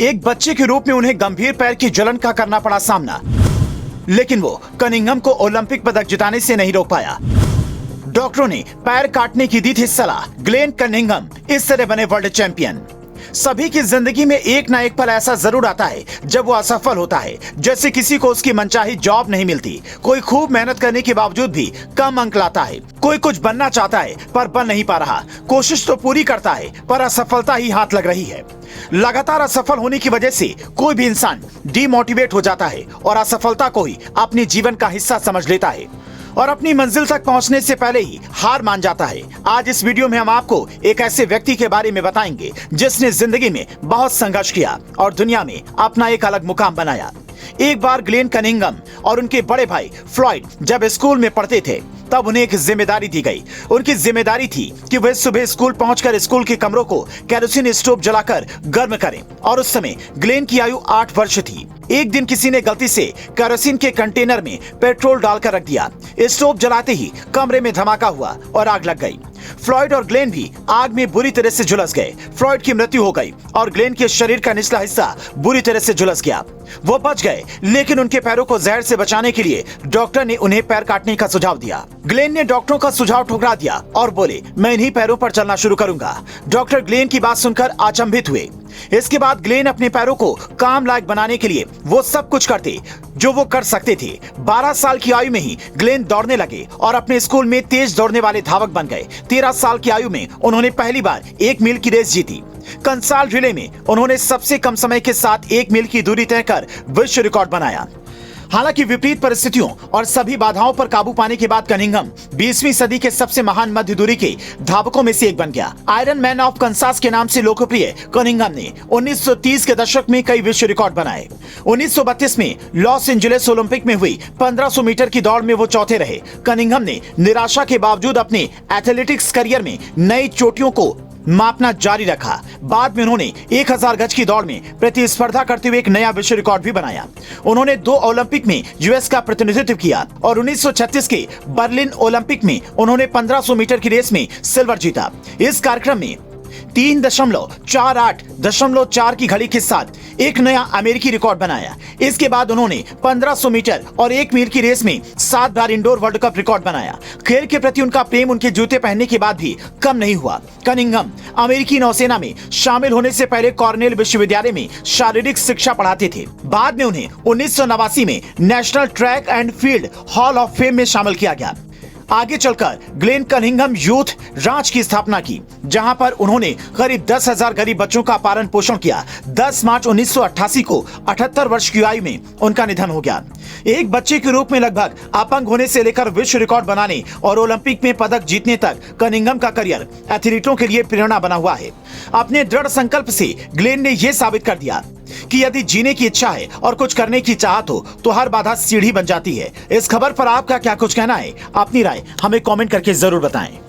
एक बच्चे के रूप में उन्हें गंभीर पैर की जलन का करना पड़ा सामना, लेकिन वो कनिंघम को ओलंपिक पदक जिताने से नहीं रोक पाया। डॉक्टरों ने पैर काटने की दी थी सलाह। ग्लेन कनिंघम इस तरह बने वर्ल्ड चैंपियन। सभी की जिंदगी में एक ना एक पल ऐसा जरूर आता है जब वो असफल होता है। जैसे किसी को उसकी मनचाही जॉब नहीं मिलती, कोई खूब मेहनत करने के बावजूद भी कम अंक लाता है, कोई कुछ बनना चाहता है पर बन नहीं पा रहा, कोशिश तो पूरी करता है पर असफलता ही हाथ लग रही है। लगातार असफल होने की वजह से कोई भी इंसान डीमोटिवेट हो जाता है और असफलता को ही अपने जीवन का हिस्सा समझ लेता है और अपनी मंजिल तक पहुंचने से पहले ही हार मान जाता है। आज इस वीडियो में हम आपको एक ऐसे व्यक्ति के बारे में बताएंगे जिसने जिंदगी में बहुत संघर्ष किया और दुनिया में अपना एक अलग मुकाम बनाया। एक बार ग्लेन कनिंघम और उनके बड़े भाई फ्लॉयड जब स्कूल में पढ़ते थे तब उन्हें एक जिम्मेदारी दी गई। उनकी जिम्मेदारी थी कि वे सुबह स्कूल पहुंचकर स्कूल के कमरों को केरोसिन स्टोव जलाकर गर्म करें और उस समय ग्लेन की आयु 8 वर्ष थी। एक दिन किसी ने गलती से केरोसिन के कंटेनर में पेट्रोल डालकर रख दिया। स्टोव जलाते ही कमरे में धमाका हुआ और आग लग गई। फ्लॉयड और ग्लेन भी आग में बुरी तरह से झुलस गए। फ्लॉयड की मृत्यु हो गई और ग्लेन के शरीर का निचला हिस्सा बुरी तरह से झुलस गया। वो बच गए, लेकिन उनके पैरों को जहर से बचाने के लिए डॉक्टर ने उन्हें पैर काटने का सुझाव दिया। ग्लेन ने डॉक्टरों का सुझाव ठुकरा दिया और बोले, मैं इन्हीं पैरों पर चलना शुरू करूंगा। डॉक्टर ग्लेन की बात सुनकर अचंभित हुए। इसके बाद ग्लेन अपने पैरों को काम लायक बनाने के लिए वो सब कुछ करते जो वो कर सकते थे। 12 साल की आयु में ही ग्लेन दौड़ने लगे और अपने स्कूल में तेज दौड़ने वाले धावक बन गए। 13 साल की आयु में उन्होंने पहली बार 1 मील की रेस जीती। कंसाल रिले में उन्होंने सबसे कम समय के साथ 1 मील की दूरी तय कर विश्व रिकॉर्ड बनाया। हालांकि विपरीत परिस्थितियों और सभी बाधाओं पर काबू पाने के बाद कनिंघम 20वीं सदी के सबसे महान मध्य दूरी के धावकों में से एक बन गया। आयरन मैन ऑफ कंसास के नाम से लोकप्रिय कनिंघम ने 1930 के दशक में कई विश्व रिकॉर्ड बनाए। 1932 में लॉस एंजलिस ओलंपिक में हुई 1500 मीटर की दौड़ में वो चौथे रहे। कनिंघम ने निराशा के बावजूद अपने एथलेटिक्स करियर में नई चोटियों को मापना जारी रखा। बाद में उन्होंने 1000 गज की दौड़ में प्रतिस्पर्धा करते हुए एक नया विश्व रिकॉर्ड भी बनाया। उन्होंने 2 ओलंपिक में यूएस का प्रतिनिधित्व किया और 1936 के बर्लिन ओलंपिक में उन्होंने 1500 मीटर की रेस में सिल्वर जीता। इस कार्यक्रम में 3.48.4 की घड़ी के साथ एक नया अमेरिकी रिकॉर्ड बनाया। इसके बाद उन्होंने 1500 मीटर और 1 मील की रेस में 7 बार इंडोर वर्ल्ड कप रिकॉर्ड बनाया। खेल के प्रति उनका प्रेम उनके जूते पहनने के बाद भी कम नहीं हुआ। कनिंघम अमेरिकी नौसेना में शामिल होने से पहले कॉर्नेल विश्वविद्यालय में शारीरिक शिक्षा पढ़ाते थे। बाद में उन्हें 1989 में national track and field hall of fame में शामिल किया गया। आगे चलकर ग्लेन कनिंघम यूथ रांच की स्थापना की, जहां पर उन्होंने करीब 10,000 गरीब बच्चों का पालन पोषण किया। 10 मार्च 1988 को 78 वर्ष की आयु में उनका निधन हो गया। एक बच्चे के रूप में लगभग अपंग होने से लेकर विश्व रिकॉर्ड बनाने और ओलंपिक में पदक जीतने तक कनिंघम का करियर एथलीटों के लिए प्रेरणा बना हुआ है। अपने दृढ़ संकल्प से ग्लेन ने यह साबित कर दिया कि यदि जीने की इच्छा है और कुछ करने की चाहत हो तो हर बाधा सीढ़ी बन जाती है। इस खबर पर आपका क्या कुछ कहना है? अपनी राय हमें कमेंट करके जरूर बताएं।